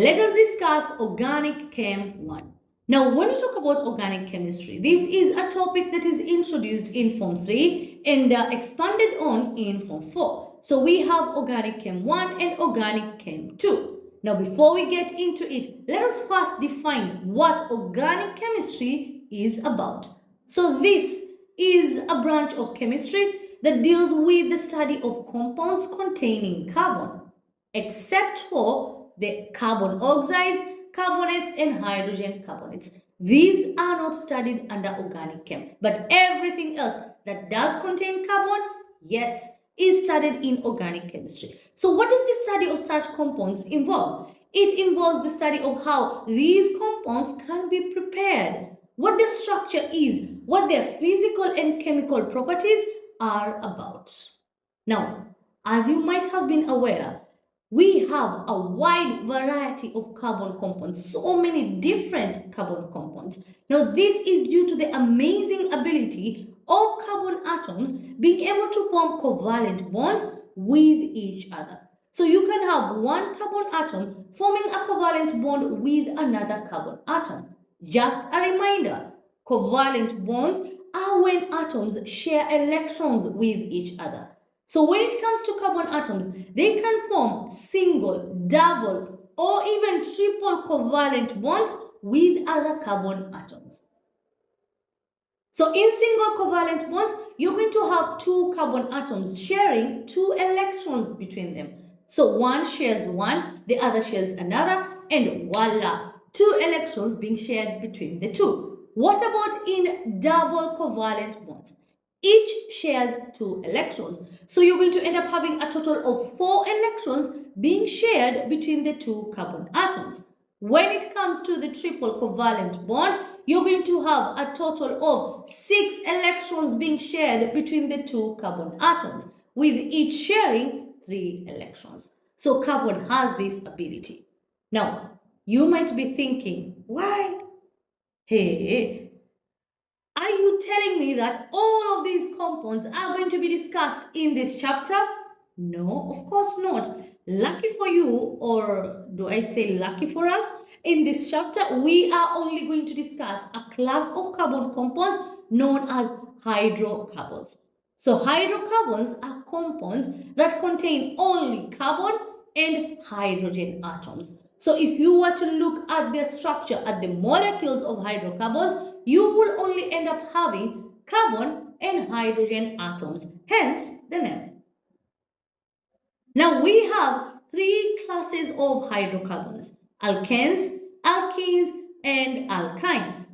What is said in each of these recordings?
let us discuss Organic Chem 1. Now, when we talk about organic chemistry, this is a topic that is introduced in Form 3 and expanded on in Form 4. So we have Organic Chem 1 and Organic Chem 2. Now, before we get into it, let us first define what organic chemistry is about. So this is a branch of chemistry that deals with the study of compounds containing carbon, except for the carbon oxides, carbonates, and hydrogen carbonates. These are not studied under organic chem, but everything else that does contain carbon, yes, is studied in organic chemistry. So what does the study of such compounds involve? It involves the study of how these compounds can be prepared, what their structure is, what their physical and chemical properties are about. Now, as you might have been aware, we have a wide variety of carbon compounds, so many different carbon compounds. Now, this is due to the amazing ability of carbon atoms being able to form covalent bonds with each other. So you can have one carbon atom forming a covalent bond with another carbon atom. Just a reminder, covalent bonds are when atoms share electrons with each other. So when it comes to carbon atoms, they can form single, double, or even triple covalent bonds with other carbon atoms. So in single covalent bonds, you're going to have two carbon atoms sharing two electrons between them. So one shares one, the other shares another, and voila, two electrons being shared between the two. What about in double covalent bonds? Each shares two electrons. So you're going to end up having a total of 4 electrons being shared between the two carbon atoms. When it comes to the triple covalent bond, you're going to have a total of 6 electrons being shared between the two carbon atoms, with each sharing 3 electrons. So carbon has this ability. Now, you might be thinking, why? Hey, are you telling me that all of these compounds are going to be discussed in this chapter? No, of course not. Lucky for you, or do I say lucky for us? In this chapter, we are only going to discuss a class of carbon compounds known as hydrocarbons. So hydrocarbons are compounds that contain only carbon and hydrogen atoms. So if you were to look at their structure, at the molecules of hydrocarbons, you will only end up having carbon and hydrogen atoms, hence the name. Now we have 3 classes of hydrocarbons: alkanes, alkenes, and alkynes.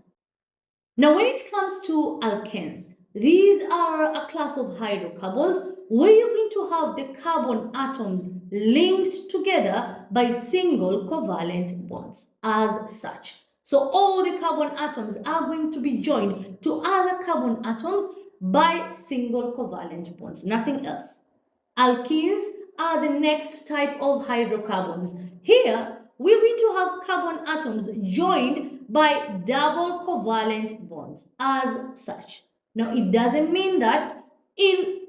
Now when it comes to alkanes, these are a class of hydrocarbons where you're going to have the carbon atoms linked together by single covalent bonds as such. So all the carbon atoms are going to be joined to other carbon atoms by single covalent bonds, nothing else. Alkenes are the next type of hydrocarbons. Here, we're going to have carbon atoms joined by double covalent bonds as such. Now, it doesn't mean that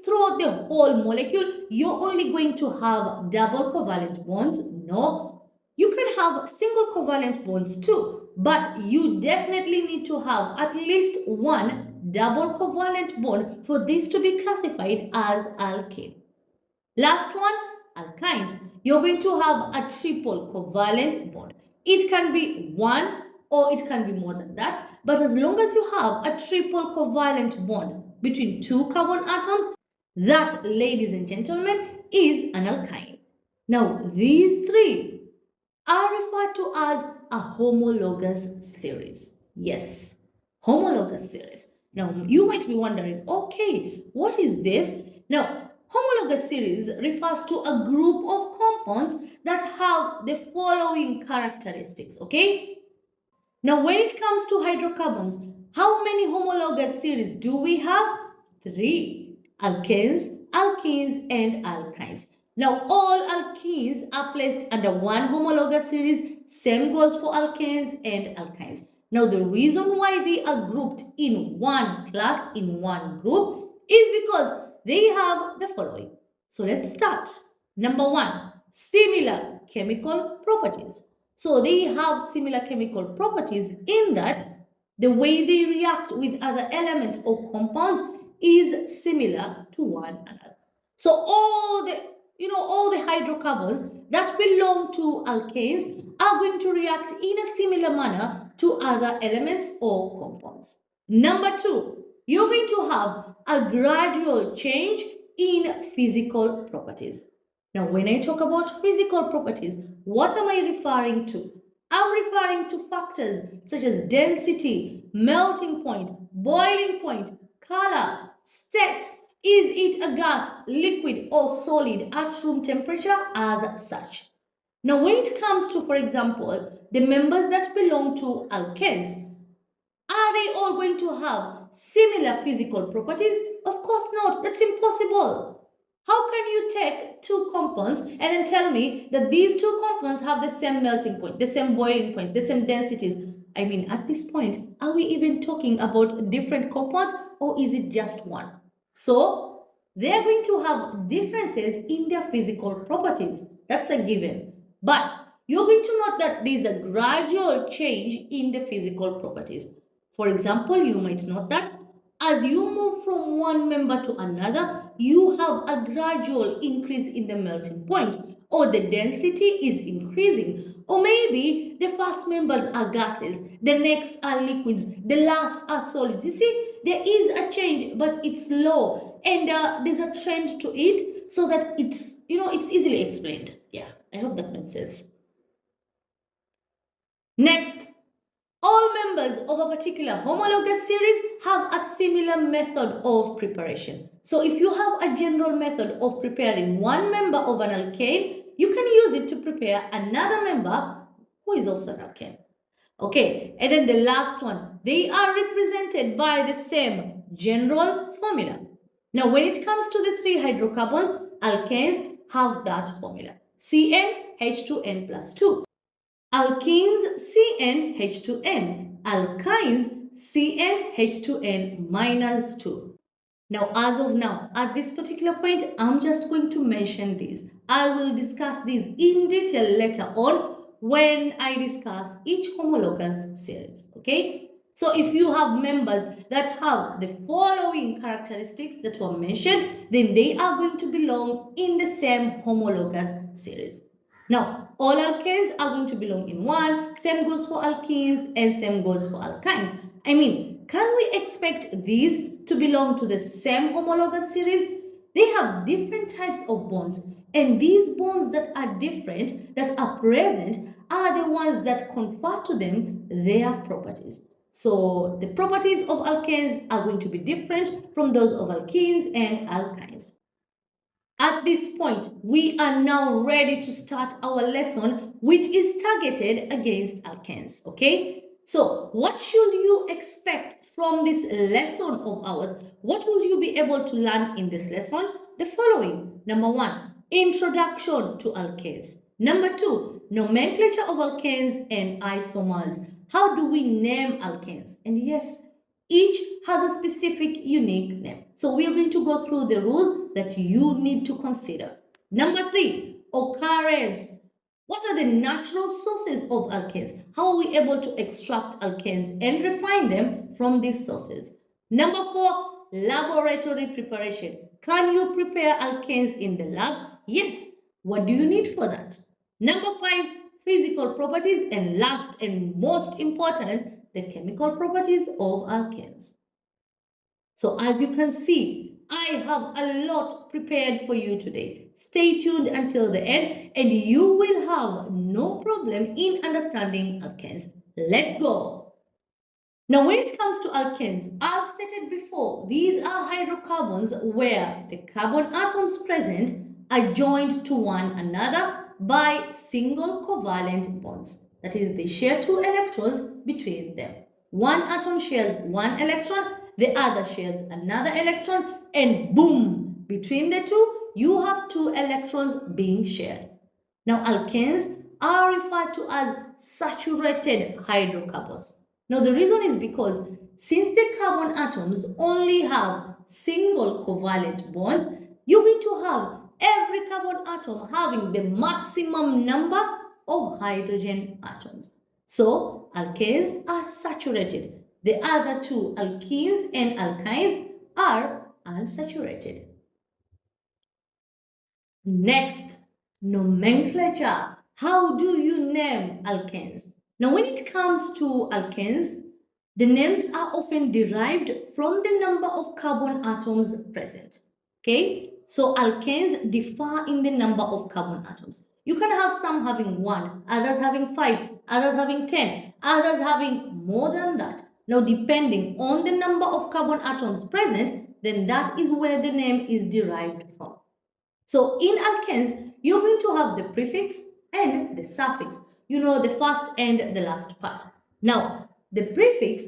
throughout the whole molecule, you're only going to have double covalent bonds. No, you can have single covalent bonds too, but you definitely need to have at least one double covalent bond for this to be classified as alkane. Last one, alkynes. You're going to have a triple covalent bond. It can be one or it can be more than that, but as long as you have a triple covalent bond between two carbon atoms, that, ladies and gentlemen, is an alkyne. Now, these 3 are referred to as a homologous series. Yes, homologous series. Now, you might be wondering, okay, what is this? Now, homologous series refers to a group of compounds that have the following characteristics, okay? Now, when it comes to hydrocarbons, how many homologous series do we have? 3. Alkanes, alkenes, and alkynes. Now, all alkenes are placed under one homologous series. Same goes for alkanes and alkynes. Now, the reason why they are grouped in one class, in one group, is because they have the following. So, let's start. Number 1, similar chemical properties. So they have similar chemical properties in that the way they react with other elements or compounds is similar to one another. So all the hydrocarbons that belong to alkanes are going to react in a similar manner to other elements or compounds. Number two, you're going to have a gradual change in physical properties. Now, when I talk about physical properties, what am I referring to? I'm referring to factors such as density, melting point, boiling point, color, state. Is it a gas, liquid, or solid at room temperature as such? Now, when it comes to, for example, the members that belong to alkanes, are they all going to have similar physical properties? Of course not. That's impossible. How can you take two compounds and then tell me that these two compounds have the same melting point, the same boiling point, the same densities? I mean, at this point, are we even talking about different compounds or is it just one? So, they are going to have differences in their physical properties. That's a given. But you're going to note that there's a gradual change in the physical properties. For example, you might note that as you move from one member to another, you have a gradual increase in the melting point, or the density is increasing, or maybe the first members are gases, the next are liquids, the last are solids. You see, there is a change, but it's slow, and there's a trend to it, so that it's easily explained. Yeah, I hope that makes sense. Next, all members of a particular homologous series have a similar method of preparation. So if you have a general method of preparing one member of an alkane, you can use it to prepare another member who is also an alkane. Okay, and then the last one, they are represented by the same general formula. Now, when it comes to the three hydrocarbons, alkanes have that formula, CnH2n plus 2. Alkenes CnH2n, alkynes CnH2n minus 2. Now, as of now, at this particular point, I'm just going to mention these. I will discuss these in detail later on when I discuss each homologous series, okay? So if you have members that have the following characteristics that were mentioned, then they are going to belong in the same homologous series. Now, all alkanes are going to belong in one, same goes for alkenes and same goes for alkynes. I mean, can we expect these to belong to the same homologous series? They have different types of bonds, and these bonds that are different, that are present, are the ones that confer to them their properties. So the properties of alkanes are going to be different from those of alkenes and alkynes. At this point, we are now ready to start our lesson, which is targeted against alkanes, okay? So, what should you expect from this lesson of ours? What will you be able to learn in this lesson? The following. Number one, introduction to alkanes. Number two, nomenclature of alkanes and isomers. How do we name alkanes? And yes, each has a specific unique name. So we are going to go through the rules that you need to consider. Number three, occurrence. What are the natural sources of alkanes? How are we able to extract alkanes and refine them from these sources? Number four, laboratory preparation. Can you prepare alkanes in the lab? Yes. What do you need for that? Number five, physical properties, and last and most important, the chemical properties of alkanes. So as you can see, I have a lot prepared for you today. Stay tuned until the end and you will have no problem in understanding alkanes. Let's go. Now, when it comes to alkanes, as stated before, these are hydrocarbons where the carbon atoms present are joined to one another by single covalent bonds. That is, they share two electrons between them. One atom shares one electron, the other shares another electron, and boom, between the two, you have two electrons being shared. Now, alkanes are referred to as saturated hydrocarbons. Now, the reason is because since the carbon atoms only have single covalent bonds, you're going to have every carbon atom having the maximum number of hydrogen atoms. So alkanes are saturated. The other two, alkenes and alkynes, are unsaturated. Next, nomenclature. How do you name alkanes? Now, when it comes to alkanes, the names are often derived from the number of carbon atoms present. Okay, so alkanes differ in the number of carbon atoms. You can have some having 1, others having 5, others having 10, others having more than that. Now, depending on the number of carbon atoms present, then that is where the name is derived from. So in alkanes, you're going to have the prefix and the suffix. You know, the first and the last part. Now, the prefix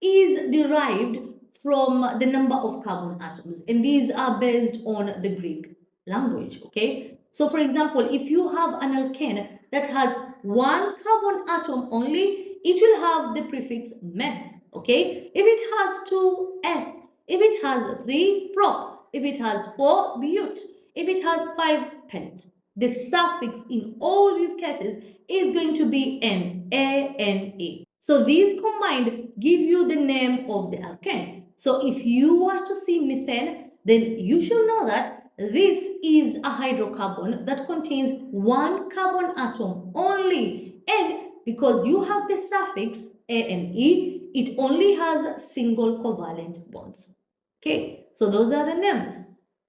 is derived from the number of carbon atoms, and these are based on the Greek language, okay? So for example, if you have an alkane that has 1 carbon atom only, it will have the prefix meth, okay? If it has 2, eth. If it has 3, prop. If it has 4, but. If it has 5, pent. The suffix in all these cases is going to be N, A-N-E. So these combined give you the name of the alkane. So if you were to see methane, then you should know that this is a hydrocarbon that contains 1 carbon atom only. And because you have the suffix A-N-E, it only has single covalent bonds. Okay, so those are the names.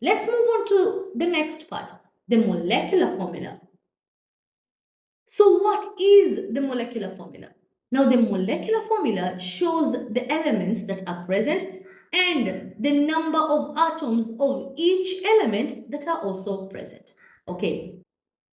Let's move on to the next part, the molecular formula. So what is the molecular formula? Now the molecular formula shows the elements that are present and the number of atoms of each element that are also present. Okay.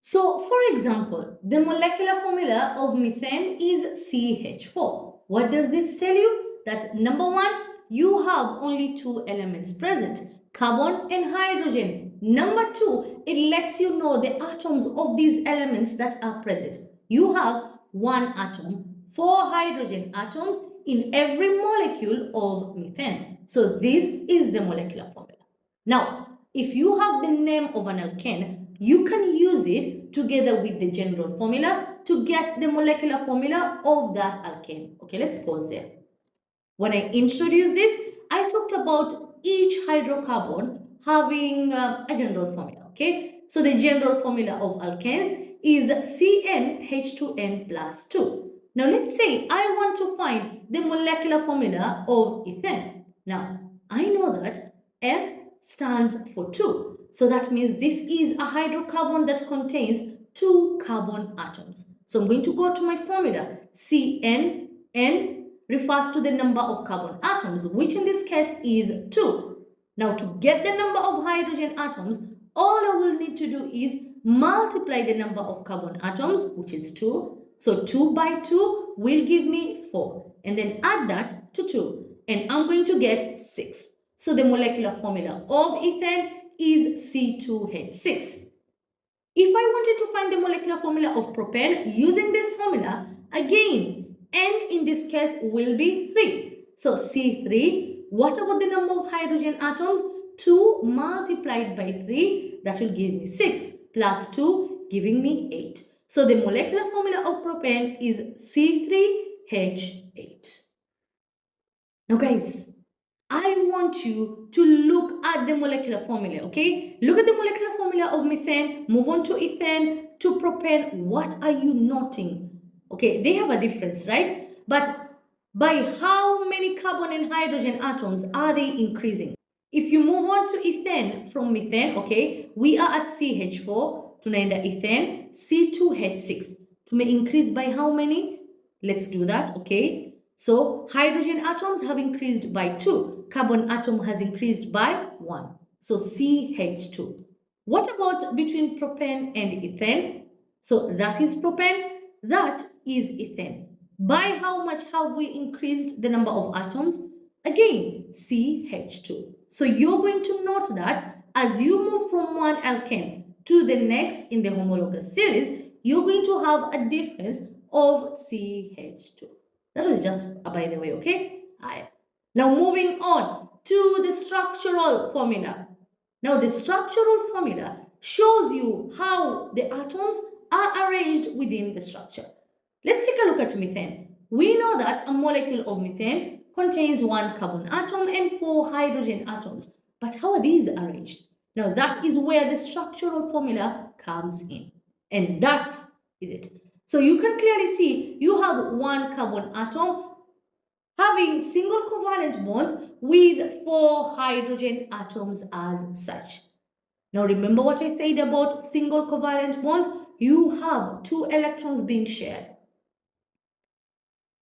So for example, the molecular formula of methane is CH4. What does this tell you? That number 1, you have only 2 elements present, carbon and hydrogen. Number 2, it lets you know the atoms of these elements that are present. You have 1 atom, 4 hydrogen atoms in every molecule of methane. So this is the molecular formula. Now, if you have the name of an alkane, you can use it together with the general formula to get the molecular formula of that alkane. Okay, let's pause there. When I introduced this, I talked about each hydrocarbon having a general formula, okay? So the general formula of alkanes is CnH2n plus 2. Now let's say I want to find the molecular formula of ethane. Now, I know that F stands for 2. So that means this is a hydrocarbon that contains 2 carbon atoms. So I'm going to go to my formula. Cnn refers to the number of carbon atoms, which in this case is 2. Now to get the number of hydrogen atoms, all I will need to do is multiply the number of carbon atoms, which is 2. So 2 by 2 will give me 4. And then add that to 2. And I'm going to get 6. So the molecular formula of ethane is C2H6. If I wanted to find the molecular formula of propane using this formula, again, N in this case will be 3. So C3, what about the number of hydrogen atoms? 2 multiplied by 3, that will give me 6, plus 2 giving me 8. So the molecular formula of propane is C3H8. Now guys, I want you to look at the molecular formula, okay? Look at the molecular formula of methane, move on to ethane, to propane. What are you noting? Okay, they have a difference, right? But by how many carbon and hydrogen atoms are they increasing? If you move on to ethane from methane, okay, we are at CH4, tunaenda ethane, C2H6. To may increase by how many? Let's do that, okay? So hydrogen atoms have increased by 2. Carbon atom has increased by 1. So CH2. What about between propane and ethane? So that is propane, that is ethane. By how much have we increased the number of atoms? Again, CH2. So you're going to note that as you move from one alkane to the next in the homologous series, you're going to have a difference of CH2. That was just by the way, okay? Now moving on to the structural formula. Now the structural formula shows you how the atoms are arranged within the structure. Let's take a look at methane. We know that a molecule of methane contains one carbon atom and four hydrogen atoms. But how are these arranged? Now that is where the structural formula comes in. And that is it. So you can clearly see you have one carbon atom having single covalent bonds with four hydrogen atoms as such. Now remember what I said about single covalent bonds? You have two electrons being shared.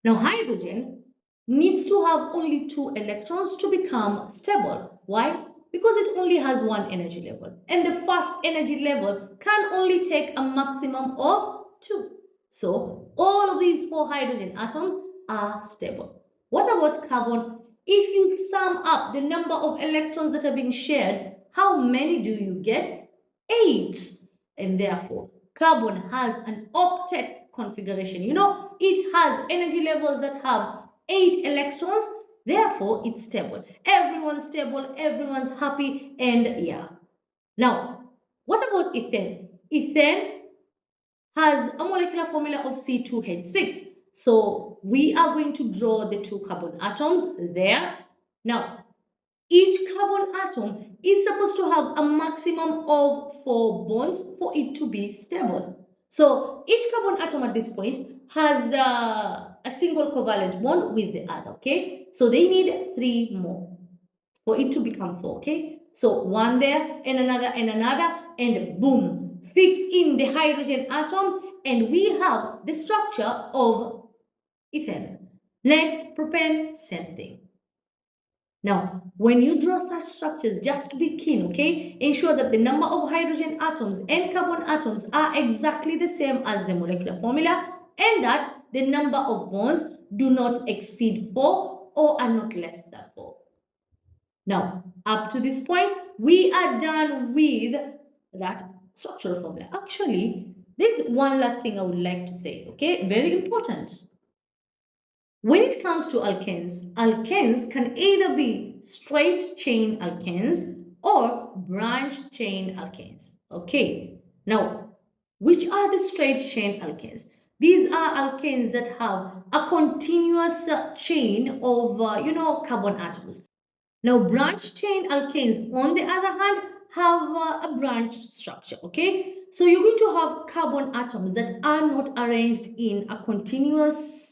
Now hydrogen needs to have only two electrons to become stable. Why? Because it only has one energy level. And the first energy level can only take a maximum of two. So all of these four hydrogen atoms are stable. What about carbon? If you sum up the number of electrons that are being shared, how many do you get? 8. And therefore, carbon has an octet configuration. You know, it has energy levels that have 8 electrons. Therefore, it's stable. Everyone's stable, everyone's happy, and yeah. Now, what about ethane? Ethane has a molecular formula of C2H6. So we are going to draw the two carbon atoms there. Now, each carbon atom is supposed to have a maximum of 4 bonds for it to be stable. So each carbon atom at this point has a single covalent bond with the other, okay? So they need 3 more for it to become 4, okay? So one there and another, and boom, fix in the hydrogen atoms, and we have the structure of ethane. Next, propane, same thing. Now, when you draw such structures, just be keen, okay? Ensure that the number of hydrogen atoms and carbon atoms are exactly the same as the molecular formula, and that the number of bonds do not exceed 4 or are not less than 4. Now, up to this point, we are done with that structural formula. Actually, there's one last thing I would like to say, okay? Very important. When it comes to alkanes, alkanes can either be straight chain alkanes or branch chain alkanes. Okay, now, which are the straight chain alkanes? These are alkanes that have a continuous chain of, carbon atoms. Now, branch chain alkanes, on the other hand, have a branch structure, okay? So you're going to have carbon atoms that are not arranged in a continuous,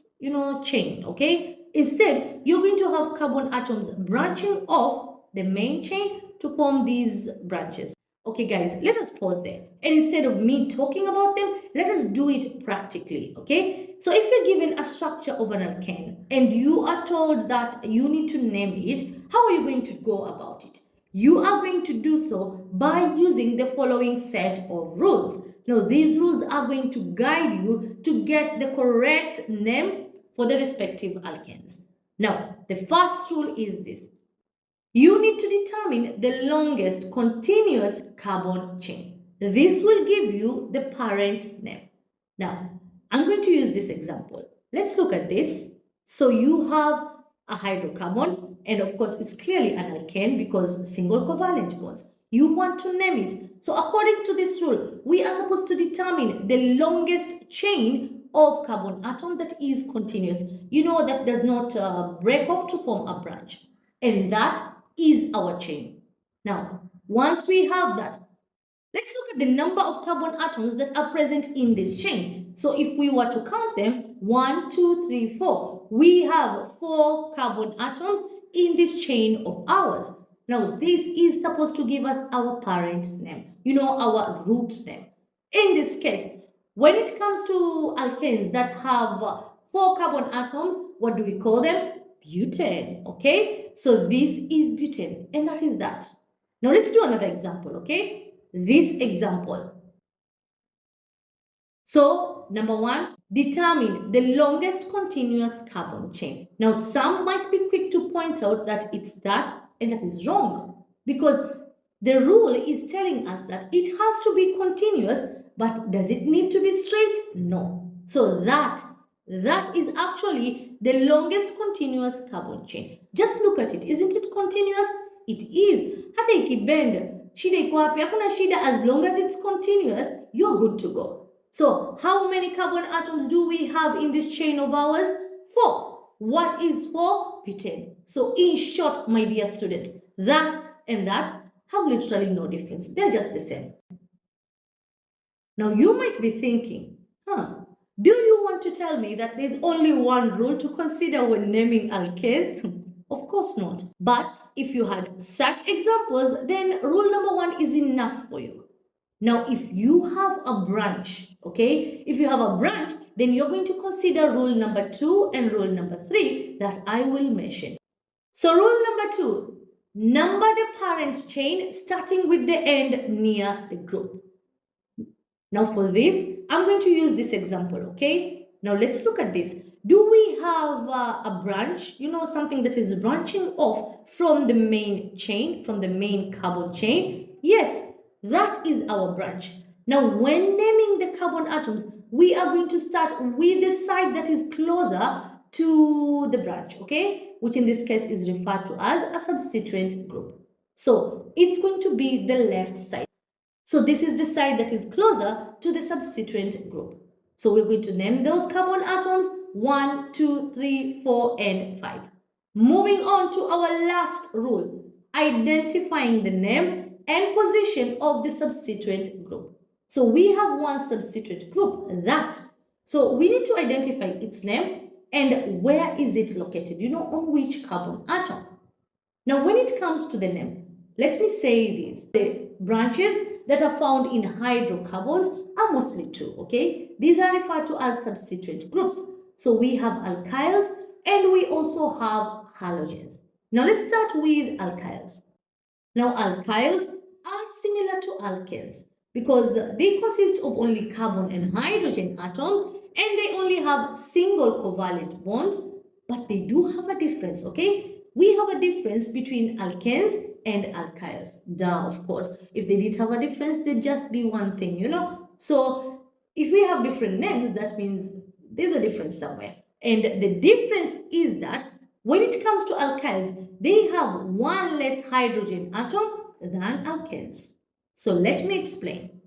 chain, okay? Instead, you're going to have carbon atoms branching off the main chain to form these branches. Okay, guys, let us pause there. And instead of me talking about them, let us do it practically, okay? So if you're given a structure of an alkane and you are told that you need to name it, how are you going to go about it? You are going to do so by using the following set of rules. Now, these rules are going to guide you to get the correct name for the respective alkanes. Now, the first rule is this. You need to determine the longest continuous carbon chain. This will give you the parent name. Now, I'm going to use this example. Let's look at this. So you have a hydrocarbon, and of course, it's clearly an alkane because single covalent bonds. You want to name it. So according to this rule, we are supposed to determine the longest chain of carbon atom that is continuous. That does not break off to form a branch. And that is our chain. Now, once we have that, let's look at the number of carbon atoms that are present in this chain. So if we were to count them, 1, 2, 3, 4, we have 4 carbon atoms in this chain of ours. Now, this is supposed to give us our parent name, our root name. In this case, when it comes to alkanes that have 4 carbon atoms, what do we call them? Butane, okay? So this is butane, and that is that. Now let's do another example, okay? This example. So, number 1, determine the longest continuous carbon chain. Now, some might be quick to point out that it's that, and that is wrong, because the rule is telling us that it has to be continuous, but does it need to be straight? No. So that is actually the longest continuous carbon chain. Just look at it. Isn't it continuous? It is. Hata ikibend, shida iko wapi? Hakuna shida, as long as it's continuous, you're good to go. So how many carbon atoms do we have in this chain of ours? 4. What is 4? Butane. So in short, my dear students, that and that have literally no difference. They're just the same. Now you might be thinking, do you want to tell me that there's only one rule to consider when naming alkanes? Of course not. But if you had such examples, then rule number 1 is enough for you. Now, if you have a branch, okay, if you have a branch, then you're going to consider rule number 2 and rule number 3 that I will mention. So rule number 2, number the parent chain starting with the end near the group. Now for this, I'm going to use this example, okay? Now let's look at this. Do we have a branch, something that is branching off from the main chain, from the main carbon chain? Yes, that is our branch. Now when naming the carbon atoms, we are going to start with the side that is closer to the branch, okay? Which in this case is referred to as a substituent group. So it's going to be the left side. So this is the side that is closer to the substituent group. So we're going to name those carbon atoms 1, 2, 3, 4, and 5. Moving on to our last rule, identifying the name and position of the substituent group. So we have one substituent group, that. So we need to identify its name and where is it located, on which carbon atom. Now when it comes to the name, let me say this. The branches that are found in hydrocarbons are mostly 2, okay? These are referred to as substituent groups. So we have alkyls and we also have halogens. Now let's start with alkyls. Now alkyls are similar to alkanes because they consist of only carbon and hydrogen atoms and they only have single covalent bonds, but they do have a difference, okay? We have a difference between alkanes and alkyls. Duh, of course. If they did have a difference, they'd just be one thing, So if we have different names, that means there's a difference somewhere. And the difference is that when it comes to alkyls, they have one less hydrogen atom than alkanes. So let me explain.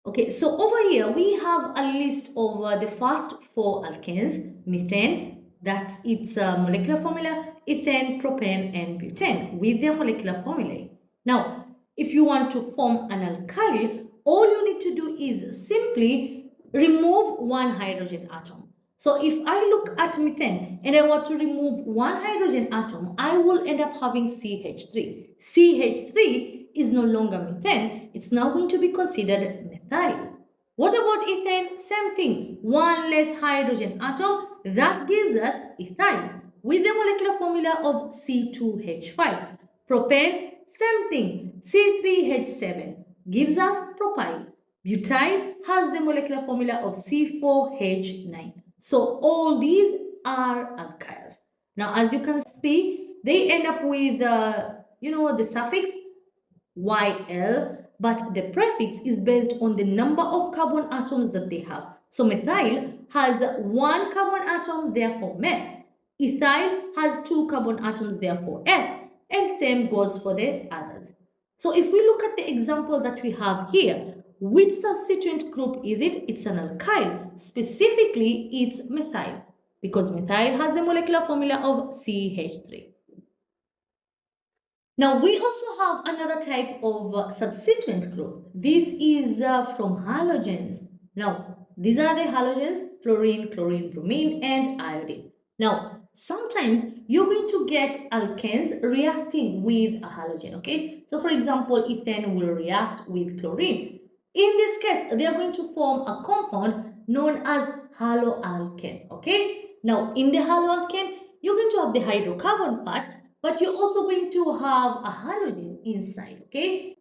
Okay, so over here we have a list of the first 4 alkanes: methane, that's its molecular formula, ethane, propane, and butane with their molecular formulae. Now, if you want to form an alkyl, all you need to do is simply remove one hydrogen atom. So if I look at methane and I want to remove one hydrogen atom, I will end up having CH3. CH3 is no longer methane, it's now going to be considered methyl. What about ethane? Same thing, one less hydrogen atom, that gives us ethyl with the molecular formula of C2H5. Propane, same thing, C3H7 gives us propyl. Butyl has the molecular formula of C4H9. So all these are alkyls. Now as you can see, they end up with the suffix YL, but the prefix is based on the number of carbon atoms that they have. So methyl has 1 carbon atom, therefore meth. Ethyl has 2 carbon atoms, therefore eth. And same goes for the others. So if we look at the example that we have here, which substituent group is it? It's an alkyl. Specifically, it's methyl because methyl has the molecular formula of CH3. Now, we also have another type of substituent group. This is from halogens. Now, these are the halogens: fluorine, chlorine, bromine, and iodine. Now, sometimes you're going to get alkanes reacting with a halogen, okay? So, for example, ethane will react with chlorine. In this case, they are going to form a compound known as haloalkane, okay? Now, in the haloalkane, you're going to have the hydrocarbon part, but you're also going to have a halogen inside, okay?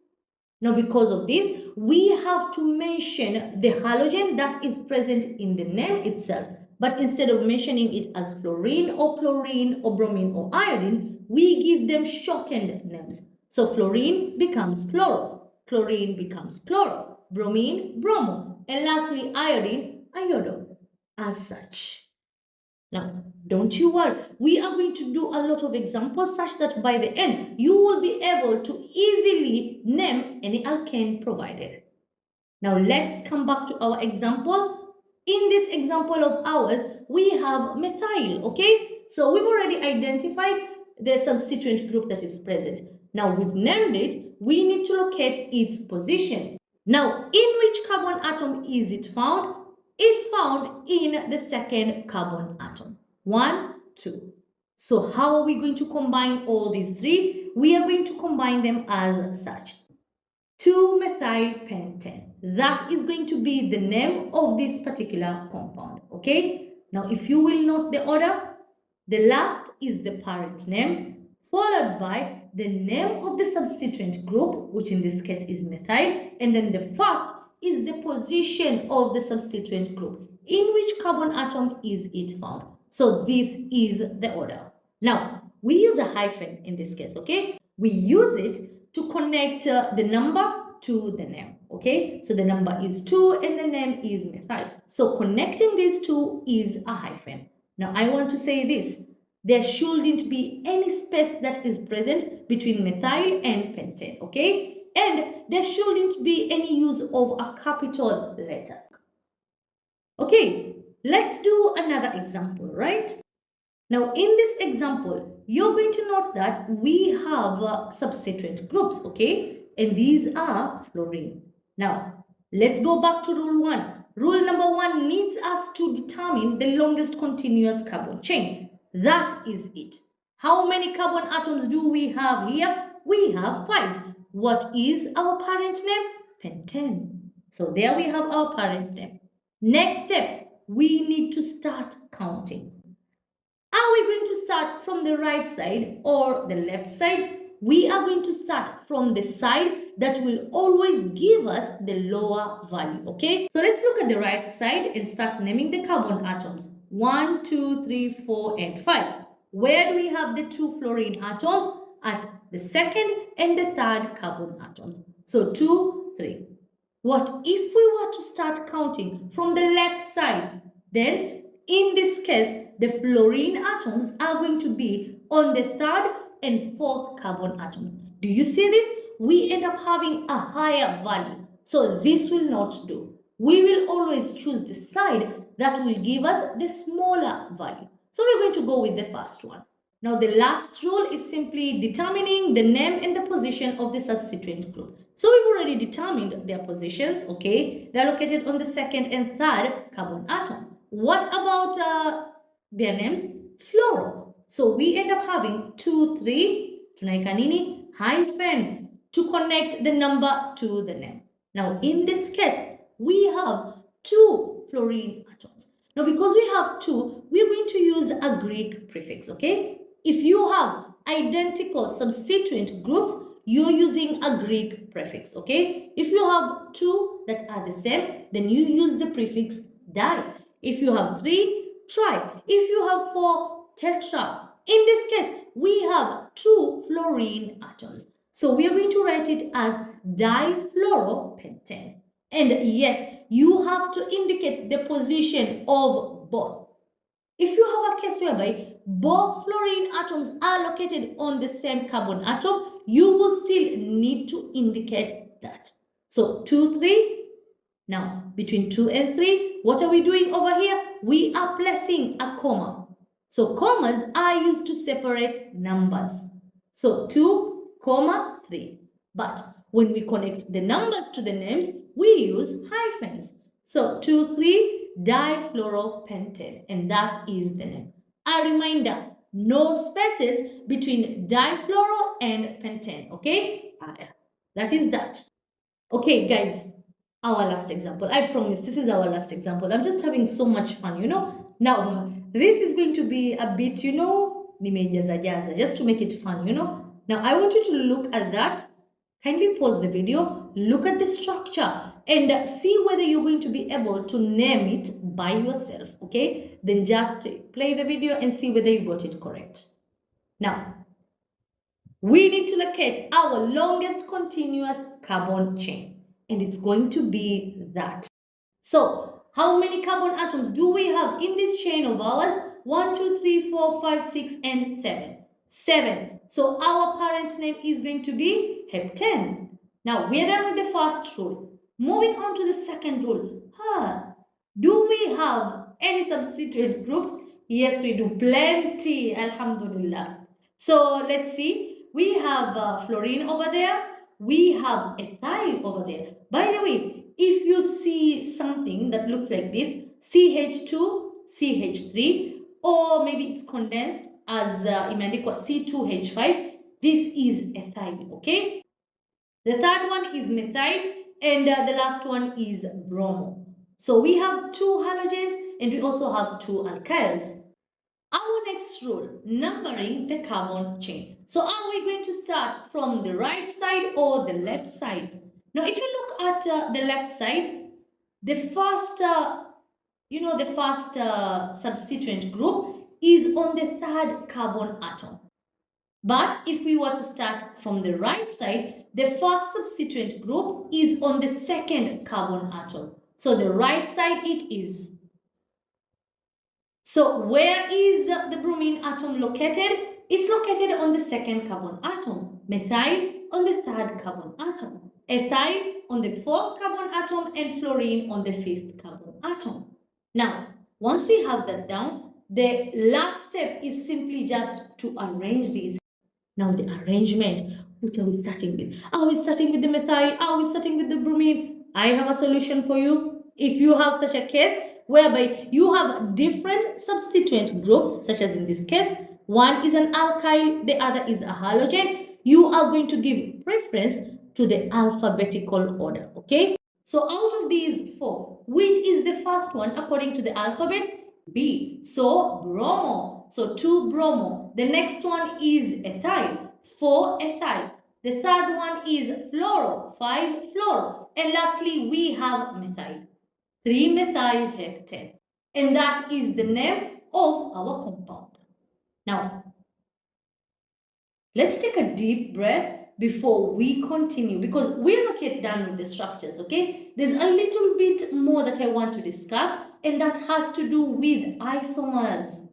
Now, because of this, we have to mention the halogen that is present in the name itself. But instead of mentioning it as fluorine or chlorine or bromine or iodine, we give them shortened names. So fluorine becomes fluoro, chlorine becomes chloro, bromine, bromo, and lastly iodine, iodo, as such. Now, don't you worry, we are going to do a lot of examples such that by the end, you will be able to easily name any alkane provided. Now let's come back to our example. In this example of ours, we have methyl, okay? So we've already identified the substituent group that is present. Now we've named it, we need to locate its position. Now, in which carbon atom is it found? It's found in the second carbon atom. 1, 2. So how are we going to combine all these three? We are going to combine them as such. 2-methylpentane. That is going to be the name of this particular compound. Okay? Now, if you will note the order, the last is the parent name, followed by the name of the substituent group, which in this case is methyl, and then the first is the position of the substituent group. In which carbon atom is it found? So this is the order. Now, we use a hyphen in this case, okay? We use it to connect the number to the name, okay? So the number is 2 and the name is methyl. So connecting these two is a hyphen. Now I want to say this. There shouldn't be any space that is present between methyl and pentane, okay? And there shouldn't be any use of a capital letter. Okay, let's do another example, right? Now, in this example, you're going to note that we have substituent groups, okay? And these are fluorine. Now, let's go back to rule 1. Rule number 1 needs us to determine the longest continuous carbon chain. That is it. How many carbon atoms do we have here? We have 5. What is our parent name? Pentane. So there we have our parent name. Next step, we need to start counting. Are we going to start from the right side or the left side? We are going to start from the side that will always give us the lower value, okay? So let's look at the right side and start naming the carbon atoms. 1, 2, 3, 4, and 5. Where do we have the 2 fluorine atoms? At the second and the third carbon atoms. So 2, 3. What if we were to start counting from the left side? Then, in this case, the fluorine atoms are going to be on the third and fourth carbon atoms. Do you see this? We end up having a higher value. So this will not do. We will always choose the side that will give us the smaller value. So we're going to go with the first one. Now the last rule is simply determining the name and the position of the substituent group. So we've already determined their positions, okay? They're located on the second and third carbon atom. What about their names? Fluoro. So we end up having 2, 3, tunaika nini? Hyphen to connect the number to the name. Now in this case, we have 2 fluorine atoms. Now because we have 2, we're going to use a Greek prefix, okay? If you have identical substituent groups, you're using a Greek prefix, okay? If you have 2 that are the same, then you use the prefix di. If you have 3, tri. If you have 4, tetra. In this case, we have 2 fluorine atoms. So we are going to write it as difluoropentane. And yes, you have to indicate the position of both. If you have a case whereby both fluorine atoms are located on the same carbon atom, you will still need to indicate that. So 2, 3. Now, between 2 and 3, what are we doing over here? We are placing a comma. So commas are used to separate numbers. So 2, 3. But when we connect the numbers to the names, we use hyphens. So 2, 3, difluoropentane, and that is the name. A reminder, no spaces between difluoro and pentane, okay? That is that. Okay, guys, our last example. I promise this is our last example. I'm just having so much fun, you know. Now, this is going to be a bit, you know, nimejaza just to make it fun, you know. Now, I want you to look at that. Kindly pause the video, look at the structure, and see whether you're going to be able to name it by yourself, okay? Then just play the video and see whether you got it correct. Now, we need to locate our longest continuous carbon chain, and it's going to be that. So, how many carbon atoms do we have in this chain of ours? 1, 2, 3, 4, 5, 6, and 7. 7. So, our parent name is going to be heptane. Now, we are done with the first rule. Moving on to the second rule. Do we have any substituent groups? Yes, we do. Plenty. Alhamdulillah. So let's see. We have fluorine over there. We have ethyl over there. By the way, if you see something that looks like this, CH2, CH3, or maybe it's condensed as imeandikwa C2H5, this is ethyl, okay? The third one is methyl, and the last one is bromo. So we have two halogens and we also have two alkyls. Our next rule, numbering the carbon chain. So are we going to start from the right side or the left side? Now if you look at the left side, the first, the first substituent group is on the third carbon atom. But if we were to start from the right side, the first substituent group is on the second carbon atom. So the right side it is. So where is the bromine atom located? It's located on the second carbon atom. Methyl on the third carbon atom. Ethyl on the fourth carbon atom and fluorine on the fifth carbon atom. Now, once we have that down, the last step is simply just to arrange these. Now the arrangement, what are we starting with? Are we starting with the methyl? Are we starting with the bromine? I have a solution for you. If you have such a case whereby you have different substituent groups, such as in this case, one is an alkyl, the other is a halogen, you are going to give preference to the alphabetical order, okay? So out of these four, which is the first one according to the alphabet? B. So bromo. So 2 bromo. The next one is ethyl. 4 ethyl. The third one is fluoro. 5 fluoro. And lastly, we have methyl. 3 methyl heptane. And that is the name of our compound. Now, let's take a deep breath before we continue because we're not yet done with the structures, okay? There's a little bit more that I want to discuss, and that has to do with isomers.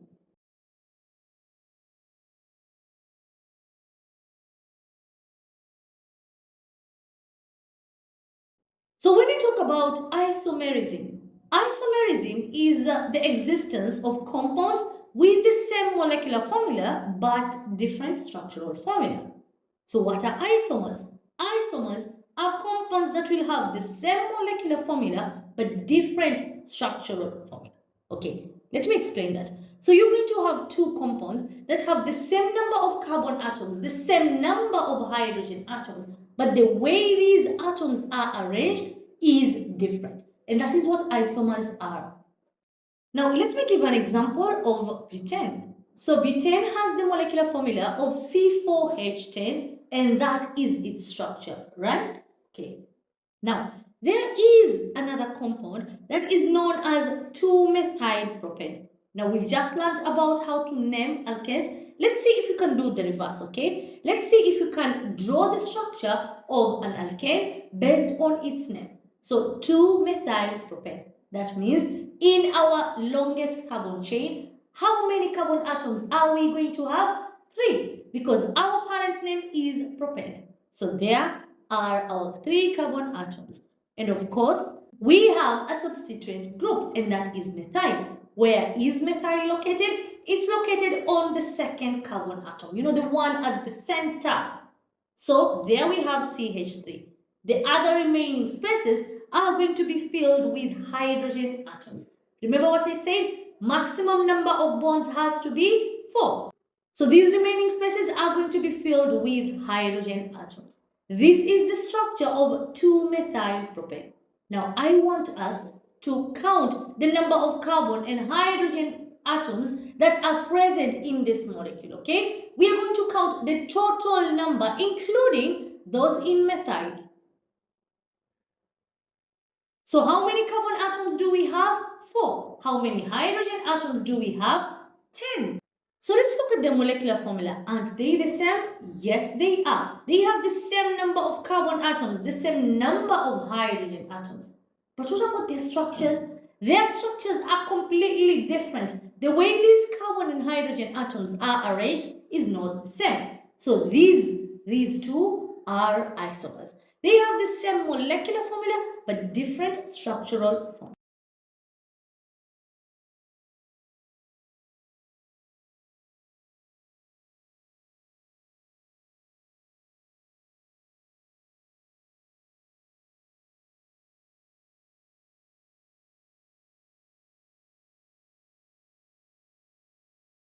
So when we talk about isomerism, isomerism is the existence of compounds with the same molecular formula but different structural formula. So what are isomers? Isomers are compounds that will have the same molecular formula but different structural formula. Okay, let me explain that. So you're going to have two compounds that have the same number of carbon atoms, the same number of hydrogen atoms, but the way these atoms are arranged is different. And that is what isomers are. Now, let me give an example of butane. So, butane has the molecular formula of C4H10, and that is its structure, right? Okay. Now, there is another compound that is known as 2-methylpropane. Now, we've just learned about how to name alkanes. Let's see if you can do the reverse, okay? Let's see if you can draw the structure of an alkane based on its name. So, 2-methylpropane. That means in our longest carbon chain, how many carbon atoms are we going to have? 3, because our parent name is propane. So, there are our 3 carbon atoms. And of course, we have a substituent group, and that is methyl. Where is methyl located? It's located on the second carbon atom, you know, the one at the center. So there we have CH3. The other remaining spaces are going to be filled with hydrogen atoms. Remember what I said? Maximum number of bonds has to be 4. So these remaining spaces are going to be filled with hydrogen atoms. This is the structure of 2-methylpropane. Now I want us to count the number of carbon and hydrogen atoms that are present in this molecule, okay? We are going to count the total number including those in methyl. So how many carbon atoms do we have? 4. How many hydrogen atoms do we have? 10. So let's look at the molecular formula. Aren't they the same? Yes, they are. They have the same number of carbon atoms, the same number of hydrogen atoms. But what about their structures? Their structures are completely different. The way these carbon and hydrogen atoms are arranged is not the same. So these two are isomers. They have the same molecular formula but different structural formula.